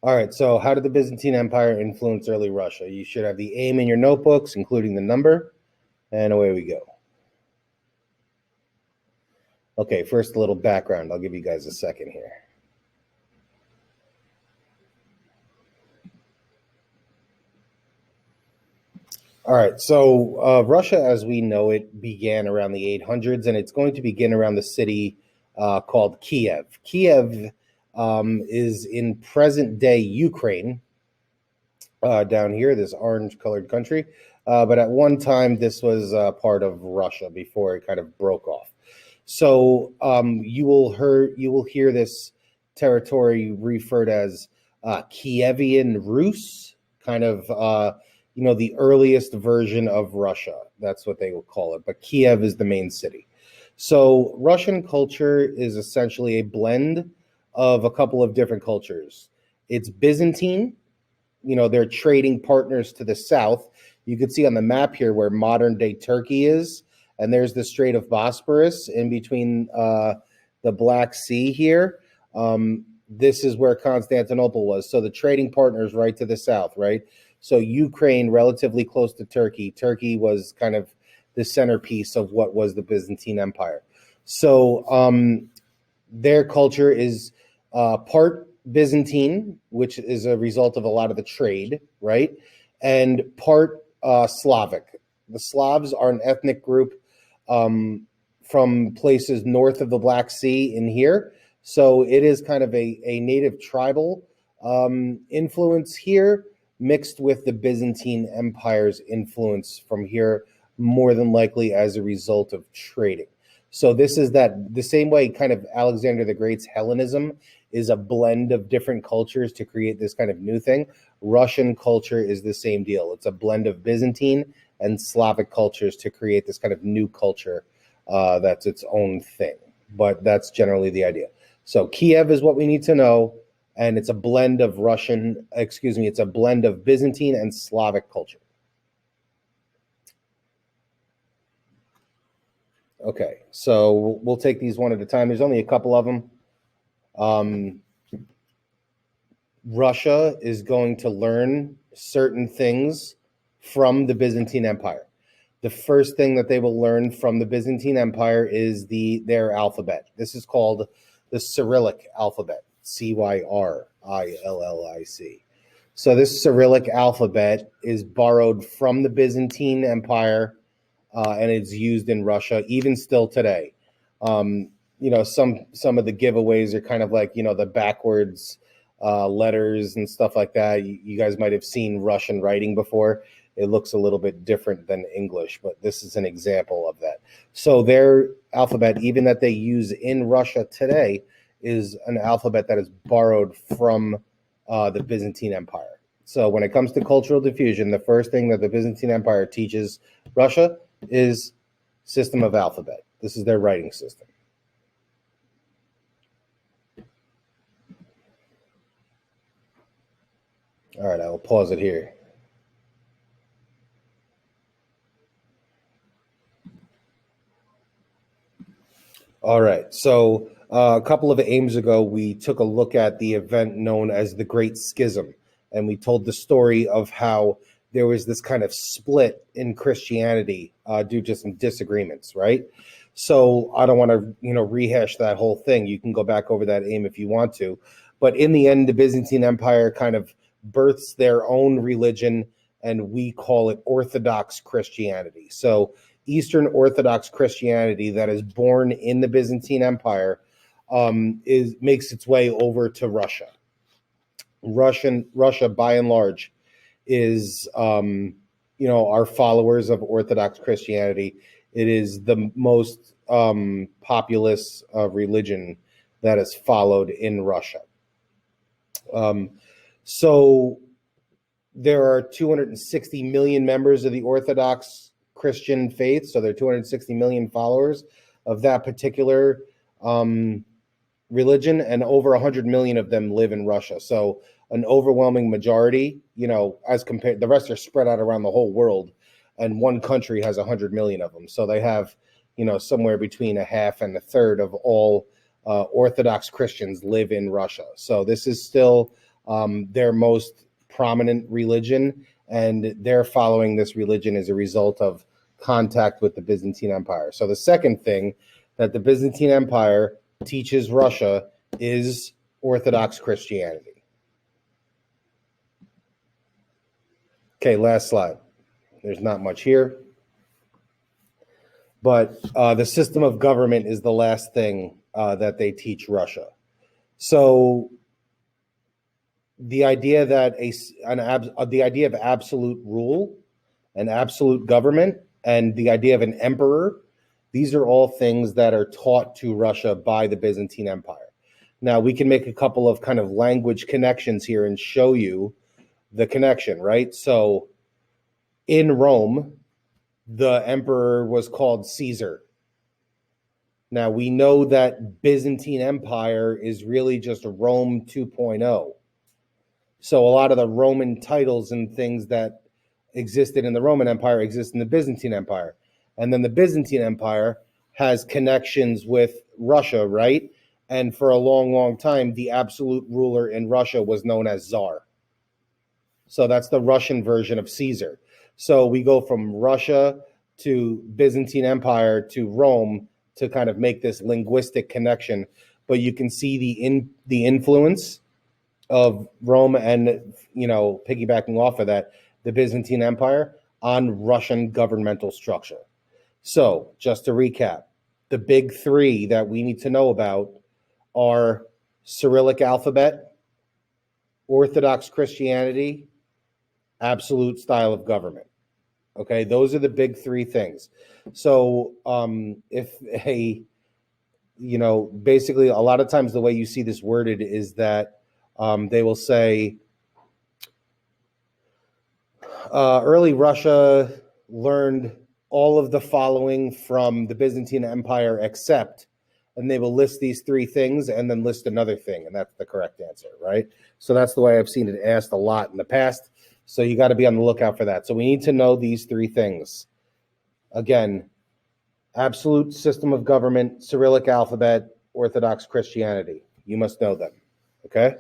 All right, so how did the Byzantine Empire influence early Russia? You should have the aim in your notebooks, including the number, and away we go. Okay, first a little background. I'll give you guys a second here. All right, so Russia as we know it began around the 800s, and it's going to begin around the city called Kiev. Kiev is in present-day Ukraine, down here, this orange-colored country. But at one time, this was part of Russia before it kind of broke off. So you will hear this territory referred as Kievian Rus, kind of the earliest version of Russia. That's what they will call it. But Kiev is the main city. So Russian culture is essentially a blend of a couple of different cultures. It's Byzantine. They're trading partners to the south. You can see on the map here where modern day Turkey is, and there's the Strait of Bosporus in between the Black Sea here. This is where Constantinople was. So the trading partners right to the south, right? So Ukraine, relatively close to Turkey. Turkey was kind of the centerpiece of what was the Byzantine Empire. So their culture is part Byzantine, which is a result of a lot of the trade, right? And part Slavic. The Slavs are an ethnic group from places north of the Black Sea in here. So it is kind of a native tribal influence here, mixed with the Byzantine Empire's influence from here, more than likely as a result of trading. So this is the same way kind of Alexander the Great's Hellenism is a blend of different cultures to create this kind of new thing. Russian culture is the same deal. It's a blend of Byzantine and Slavic cultures to create this kind of new culture that's its own thing. But that's generally the idea. So Kiev is what we need to know, and it's a blend of it's a blend of Byzantine and Slavic culture. Okay, so we'll take these one at a time. There's only a couple of them. Russia is going to learn certain things from the Byzantine Empire. The first thing that they will learn from the Byzantine Empire is their alphabet. This is called the Cyrillic alphabet, Cyrillic. So this Cyrillic alphabet is borrowed from the Byzantine Empire, and it's used in Russia even still today. Some of the giveaways are kind of like the backwards letters and stuff like that. You guys might have seen Russian writing before. It looks a little bit different than English, but this is an example of that. So their alphabet, even that they use in Russia today, is an alphabet that is borrowed from the Byzantine Empire. So when it comes to cultural diffusion, the first thing that the Byzantine Empire teaches Russia is system of alphabet. This is their writing system. All right, I will pause it here. All right, so a couple of aims ago, we took a look at the event known as the Great Schism, and we told the story of how there was this kind of split in Christianity due to some disagreements, right? So I don't want to, rehash that whole thing. You can go back over that aim if you want to. But in the end, the Byzantine Empire kind of births their own religion, and we call it Orthodox Christianity. So Eastern Orthodox Christianity that is born in the Byzantine Empire makes its way over to Russia. Russia, by and large, is are followers of Orthodox Christianity. It is the most populous religion that is followed in Russia. So there are 260 million members of the Orthodox Christian faith. So there are 260 million followers of that particular religion, and over 100 million of them live in Russia. So an overwhelming majority, as compared, the rest are spread out around the whole world, and one country has 100 million of them. So they have, somewhere between a half and a third of all Orthodox Christians live in Russia. So this is still their most prominent religion, and they're following this religion as a result of contact with the Byzantine Empire. So the second thing that the Byzantine Empire teaches Russia is Orthodox Christianity. Okay, last slide. There's not much here. But the system of government is the last thing that they teach Russia. So the idea that the idea of absolute rule, an absolute government, and the idea of an emperor, these are all things that are taught to Russia by the Byzantine Empire. Now, we can make a couple of kind of language connections here and show you the connection, right? So in Rome, the emperor was called Caesar. Now, we know that Byzantine Empire is really just Rome 2.0. So a lot of the Roman titles and things that existed in the Roman Empire exist in the Byzantine Empire. And then the Byzantine Empire has connections with Russia, right? And for a long, long time, the absolute ruler in Russia was known as Tsar. So that's the Russian version of Caesar. So we go from Russia to Byzantine Empire to Rome to kind of make this linguistic connection. But you can see the influence of Rome and, piggybacking off of that, the Byzantine Empire on Russian governmental structure. So just to recap, the big three that we need to know about are Cyrillic alphabet, Orthodox Christianity, absolute style of government. Okay, those are the big three things. So basically a lot of times the way you see this worded is that they will say early Russia learned all of the following from the Byzantine Empire except, and they will list these three things and then list another thing, and that's the correct answer, right? So that's the way I've seen it asked a lot in the past. So you got to be on the lookout for that. So we need to know these three things. Again, absolute system of government, Cyrillic alphabet, Orthodox Christianity. You must know them, okay?